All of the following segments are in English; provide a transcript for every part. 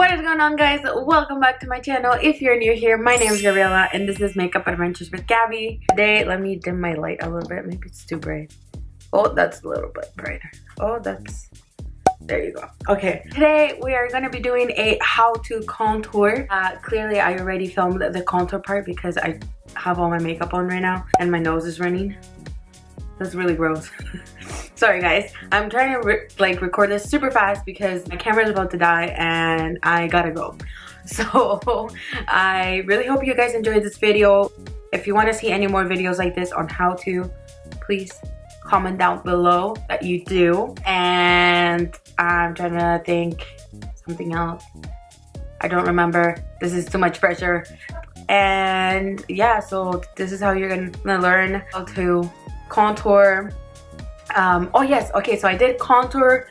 What is going on, guys? Welcome back to my channel. If you're new here, my name is Gabriela and this is Makeup Adventures with Gabby. Today, let me dim my light a little bit. Maybe it's too bright. Oh, that's a little bit brighter. Oh, there you go. Okay, today we are going to be doing a how to contour. Clearly I already filmed the contour part because I have all my makeup on right now and my nose is running. That's really gross. Sorry guys, I'm trying to record this super fast because my camera is about to die and I gotta go. So I really hope you guys enjoyed this video. If you want to see any more videos like this on how to, please comment down below that you do. And I'm trying to think something else. I don't remember. This is too much pressure. And yeah, so this is how you're gonna learn how to contour. Oh yes, okay, so I did contour,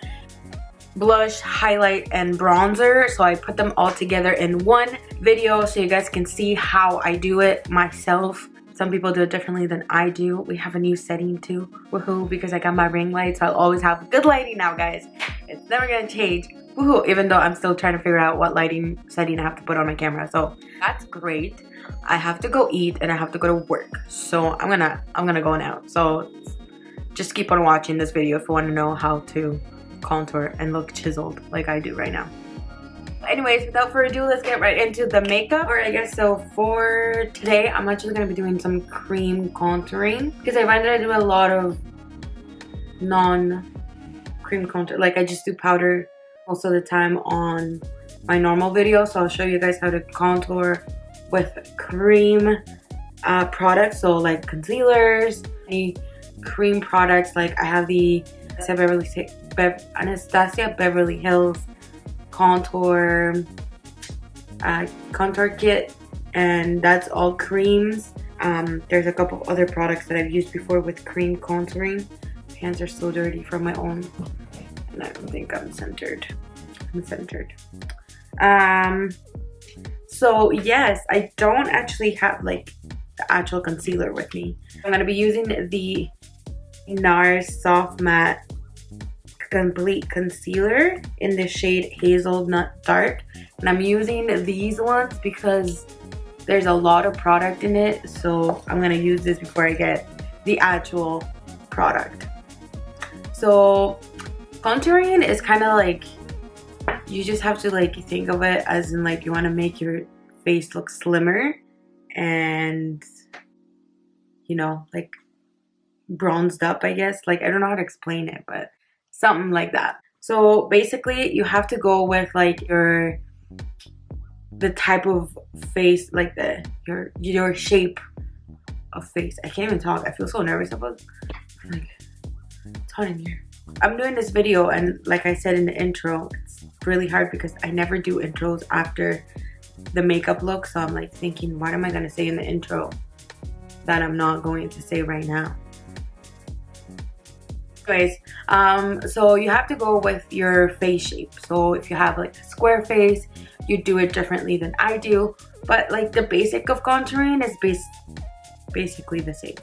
blush, highlight, and bronzer. So I put them all together in one video so you guys can see how I do it myself. Some people do it differently than I do. We have a new setting too, woohoo, because I got my ring light, so I'll always have good lighting now, guys. It's never gonna change, woohoo, even though I'm still trying to figure out what lighting setting I have to put on my camera. So that's great. I have to go eat and I have to go to work, so I'm gonna go now. So just keep on watching this video if you want to know how to contour and look chiseled like I do right now. Anyways, without further ado, let's get right into the makeup. Or I guess so for today, I'm actually going to be doing some cream contouring because I find that I do a lot of non-cream contour. Like I just do powder most of the time on my normal video. So I'll show you guys how to contour with cream products. So like concealers, cream products. Like I have the Anastasia Beverly Hills contour kit, and that's all creams. There's a couple of other products that I've used before with cream contouring. My hands are so dirty from my own, and I don't think I'm centered. So yes, I don't actually have like the actual concealer with me. I'm gonna be using the NARS Soft Matte Complete Concealer in the shade Hazelnut Dark, and I'm using these ones because there's a lot of product in it, so I'm gonna use this before I get the actual product. So contouring is kind of like, you just have to like think of it as in like you want to make your face look slimmer and, you know, like bronzed up, I guess. Like I don't know how to explain it, but something like that. So basically you have to go with like the type of face, like your shape of face. I can't even talk. I feel so nervous about it. Like, it's hot in here. I'm doing this video, and like I said in the intro, it's really hard because I never do intros after the makeup look. So I'm like thinking, what am I gonna say in the intro that I'm not going to say right now? Anyways, so you have to go with your face shape. So if you have like a square face, you do it differently than I do, but like the basic of contouring is basically the same.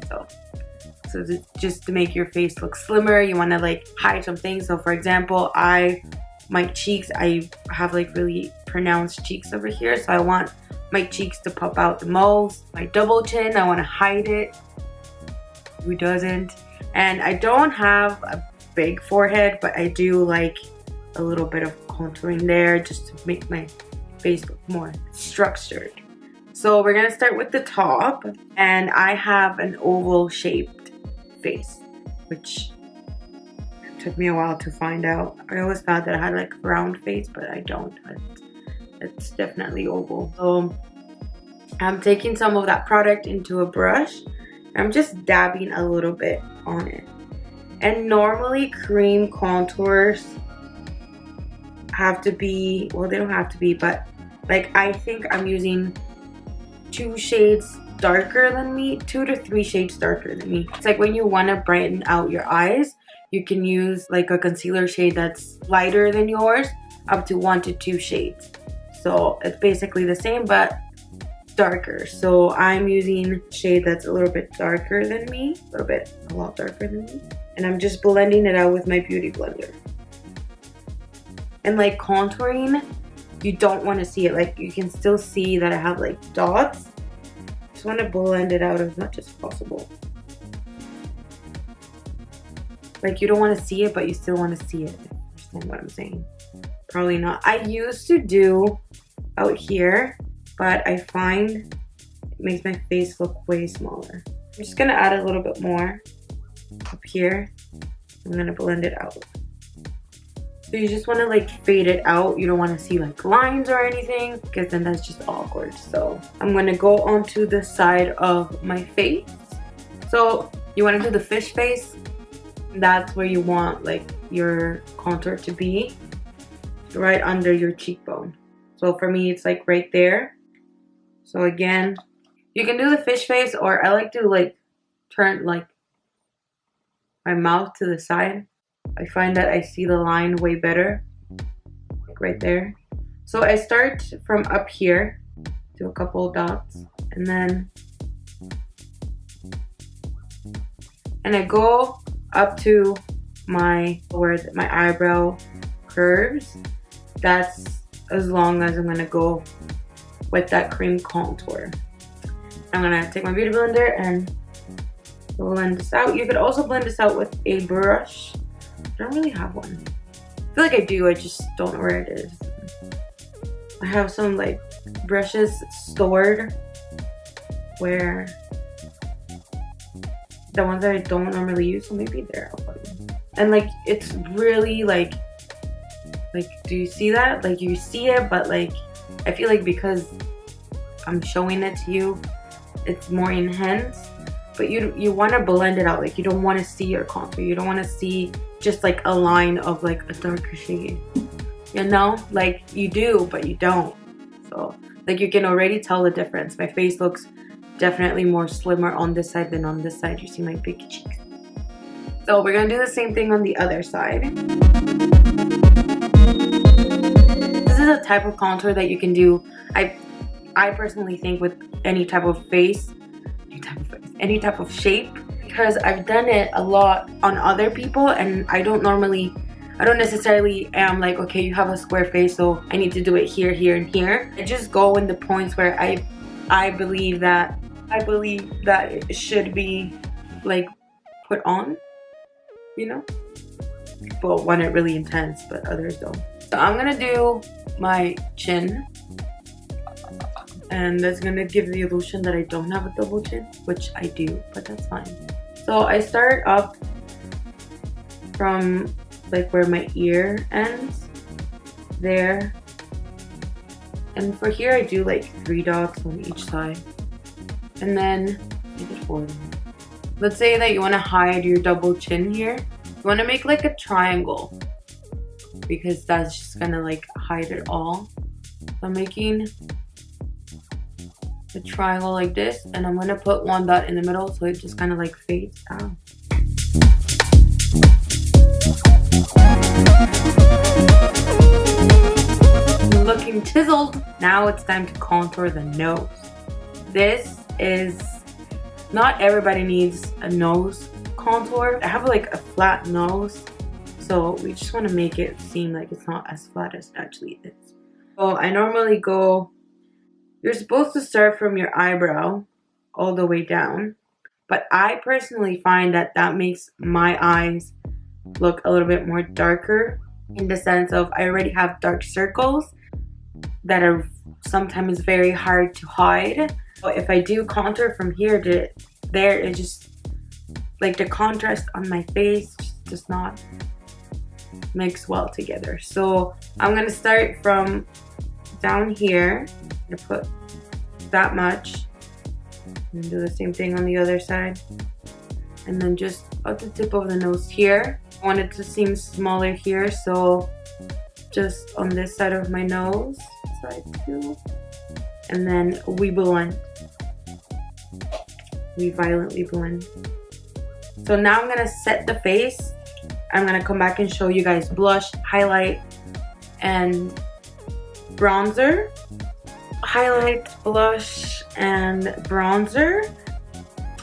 So just to make your face look slimmer, you want to like hide some things. So for example, my cheeks, I have like really pronounced cheeks over here, so I want my cheeks to pop out the most. My double chin, I want to hide it. Who doesn't? And I don't have a big forehead, but I do like a little bit of contouring there just to make my face look more structured. So we're gonna start with the top, and I have an oval shaped face, which took me a while to find out. I always thought that I had like a round face, but I don't. It's definitely oval. So I'm taking some of that product into a brush. I'm just dabbing a little bit on it. And normally cream contours have to be, well, they don't have to be, but like I think I'm using 2 shades darker than me, 2 to 3 shades darker than me. It's like when you want to brighten out your eyes, you can use like a concealer shade that's lighter than yours, up to 1 to 2 shades. So it's basically the same, but darker. So I'm using a shade that's a little bit darker than me, a lot darker than me, and I'm just blending it out with my beauty blender. And like contouring, you don't want to see it. Like, you can still see that I have like dots. Just want to blend it out as much as possible. Like, you don't want to see it, but you still want to see it. Understand what I'm saying? Probably not. I used to do out here, but I find it makes my face look way smaller. I'm just gonna add a little bit more up here. I'm gonna blend it out. So you just want to like fade it out. You don't want to see like lines or anything, because then that's just awkward. So I'm gonna go onto the side of my face. So you want to do the fish face. That's where you want like your contour to be, right under your cheekbone. So for me, it's like right there. So again, you can do the fish face, or I like to like turn like my mouth to the side. I find that I see the line way better, like right there. So I start from up here, do a couple of dots, and I go up to where my eyebrow curves. That's as long as I'm gonna go with that cream contour. I'm gonna take my beauty blender and blend this out. You could also blend this out with a brush. I don't really have one. I feel like I do, I just don't know where it is. I have some like brushes stored where the ones that I don't normally use, so maybe there. And like, it's really like, do you see that? Like, you see it, but like, I feel like because I'm showing it to you, it's more enhanced. But you want to blend it out. Like, you don't want to see your contour. You don't want to see just like a line of like a darker shade. You know, like you do, but you don't. So like, you can already tell the difference. My face looks definitely more slimmer on this side than on this side. You see my big cheeks. So we're gonna do the same thing on the other side. This is a type of contour that you can do. I personally think with any type of face, any type of shape, because I've done it a lot on other people, and I don't necessarily am like, okay, you have a square face, so I need to do it here, here, and here. I just go in the points where I believe that it should be like put on, you know. People want it really intense, but others don't. So I'm gonna do my chin, and that's gonna give the illusion that I don't have a double chin, which I do, but that's fine. So I start up from like where my ear ends, there. And for here, I do like 3 dots on each side. And then, make it 4. Let's say that you wanna hide your double chin here. You wanna make like a triangle, because that's just gonna like hide it all. So I'm making a triangle like this, and I'm gonna put 1 dot in the middle, so it just kind of like fades out. Looking chiseled. Now it's time to contour the nose. This is, not everybody needs a nose contour. I have like a flat nose, so we just want to make it seem like it's not as flat as it actually is. So I normally go, you're supposed to start from your eyebrow all the way down, but I personally find that that makes my eyes look a little bit more darker, in the sense of I already have dark circles that are sometimes very hard to hide. So if I do contour from here to there, it just like the contrast on my face just does not mix well together. So I'm gonna start from down here. I'm gonna put that much and do the same thing on the other side, and then just at the tip of the nose here. I want it to seem smaller here, so just on this side of my nose, side 2, and then we blend. We violently blend. So now I'm gonna set the face. I'm gonna come back and show you guys blush, highlight, and bronzer. Highlight, blush, and bronzer.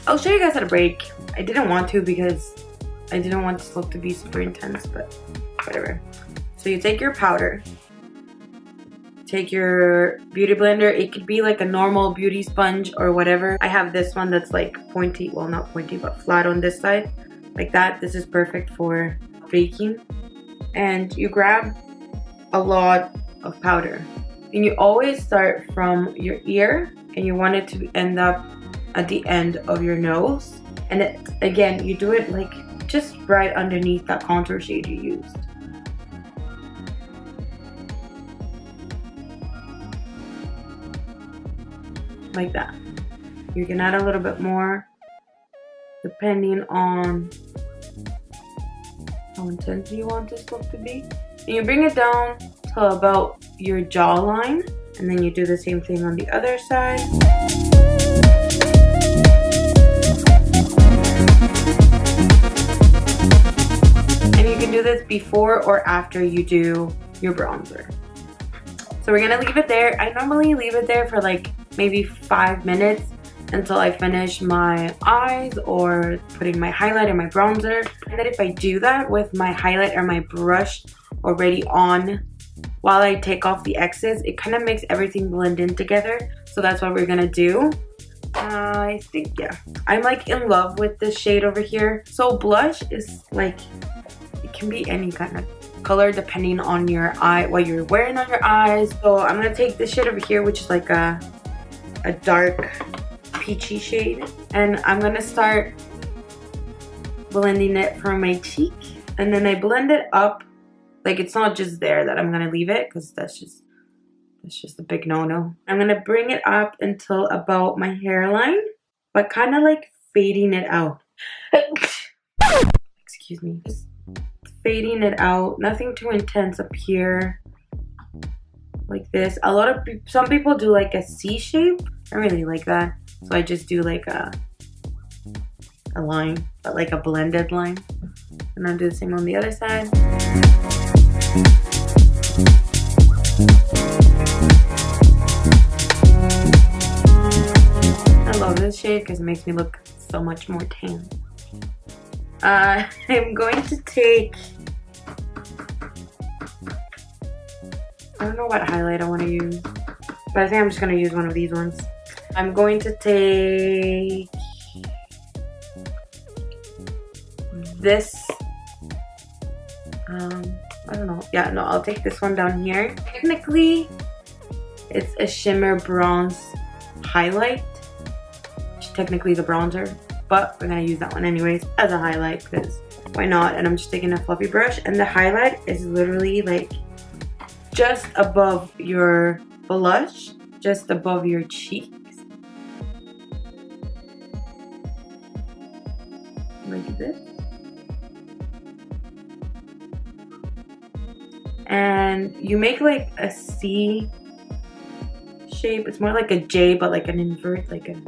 I'll show you guys how to break. I didn't want to because I didn't want this look to be super intense, but whatever. So you take your powder, take your beauty blender. It could be like a normal beauty sponge or whatever. I have this one that's like pointy, well not pointy, but flat on this side, like that. This is perfect for baking. And you grab a lot of powder. And you always start from your ear, and you want it to end up at the end of your nose. And it, again, you do it like just right underneath that contour shade you used. Like that. You can add a little bit more depending on how intense you want this look to be. And you bring it down to about your jawline, and then you do the same thing on the other side. And you can do this before or after you do your bronzer. So we're gonna leave it there. I normally leave it there for like maybe 5 minutes until I finish my eyes or putting my highlight or my bronzer. And then if I do that with my highlight or my brush already on while I take off the excess, it kind of makes everything blend in together. So that's what we're gonna do. I think, yeah, I'm like in love with this shade over here. So blush is like, it can be any kind of color depending on your eye, what you're wearing on your eyes. So I'm gonna take this shade over here, which is like a dark peachy shade, and I'm gonna start blending it from my cheek, and then I blend it up. Like, it's not just there that I'm gonna leave it, because that's just a big no-no. I'm gonna bring it up until about my hairline, but kind of like fading it out. Excuse me. Just fading it out. Nothing too intense up here. Like this. Some people do like a C shape. I really like that. So I just do like a line, but like a blended line. And I'll do the same on the other side. I love this shade because it makes me look so much more tan. I'm going to take, I don't know what highlight I want to use, but I think I'm just going to use one of these ones. I'm going to take this, I don't know, yeah, no, I'll take this one down here. Technically, it's a shimmer bronze highlight, which technically is a bronzer, but we're going to use that one anyways as a highlight, because why not? And I'm just taking a fluffy brush, and the highlight is literally like just above your blush, just above your cheeks. Like this. And you make like a C shape. It's more like a J, but like an invert, like an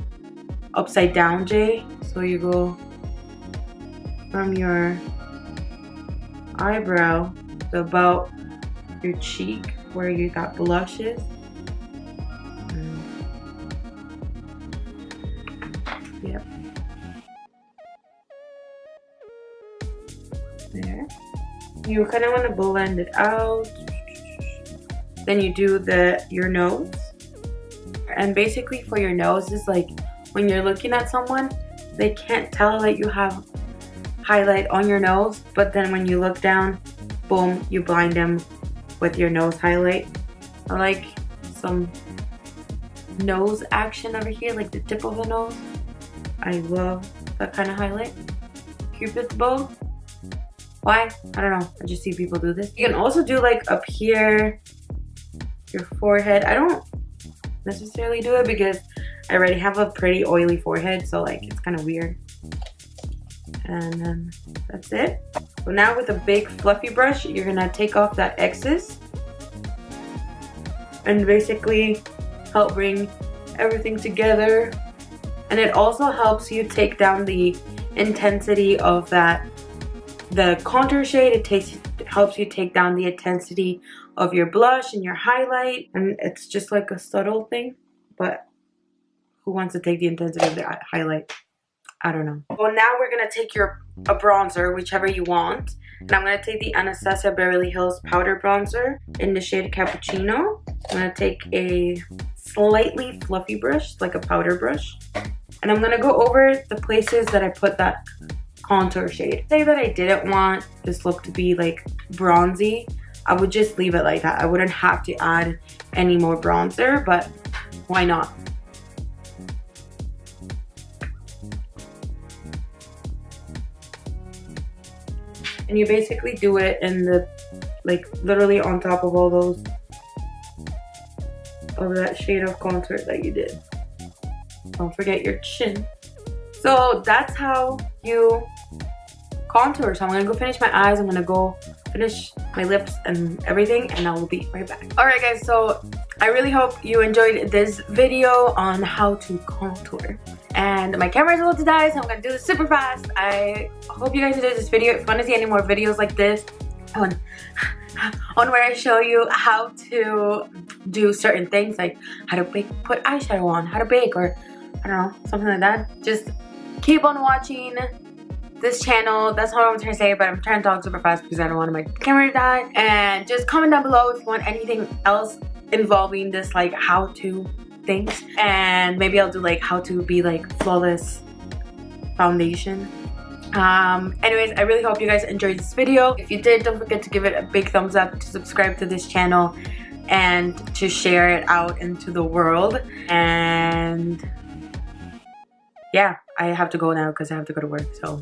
upside down J. So you go from your eyebrow to about your cheek where you got blushes. Yep. There. You kind of want to blend it out. Then you do your nose. And basically for your nose is like when you're looking at someone, they can't tell that you have highlight on your nose, but then when you look down, boom, you blind them with your nose highlight. I like some nose action over here, like the tip of the nose. I love that kind of highlight. Cupid's bow. Why? I don't know. I just see people do this. You can also do like up here, your forehead. I don't necessarily do it because I already have a pretty oily forehead, so like it's kind of weird. And then that's it. So now with a big fluffy brush, you're gonna take off that excess and basically help bring everything together. And it also helps you take down the intensity of the contour shade. It helps you take down the intensity of your blush and your highlight. And it's just like a subtle thing, but who wants to take the intensity of their highlight? I don't know. Well, now we're gonna take a bronzer, whichever you want. And I'm gonna take the Anastasia Beverly Hills Powder Bronzer in the shade Cappuccino. I'm gonna take a slightly fluffy brush, like a powder brush. And I'm gonna go over the places that I put that contour shade. Say that I didn't want this look to be like bronzy, I would just leave it like that. I wouldn't have to add any more bronzer, but why not? And you basically do it in the, like, literally on top of all those, of that shade of contour that you did. Don't forget your chin. So that's how you contour. So I'm gonna go finish my eyes. I'm gonna go finish my lips and everything, and I will be right back. All right, guys. So I really hope you enjoyed this video on how to contour. And my camera is about to die, so I'm gonna do this super fast. I hope you guys enjoyed this video. If you want to see any more videos like this on where I show you how to do certain things, like how to bake, put eyeshadow on, how to bake, or I don't know, something like that, just keep on watching this channel. That's all I'm trying to say, but I'm trying to talk super fast because I don't want my camera to die. And just comment down below if you want anything else involving this, like how to things, and maybe I'll do like how to be like flawless foundation. Anyways, I really hope you guys enjoyed this video. If you did, don't forget to give it a big thumbs up, to subscribe to this channel, and to share it out into the world. And yeah, I have to go now because I have to go to work, so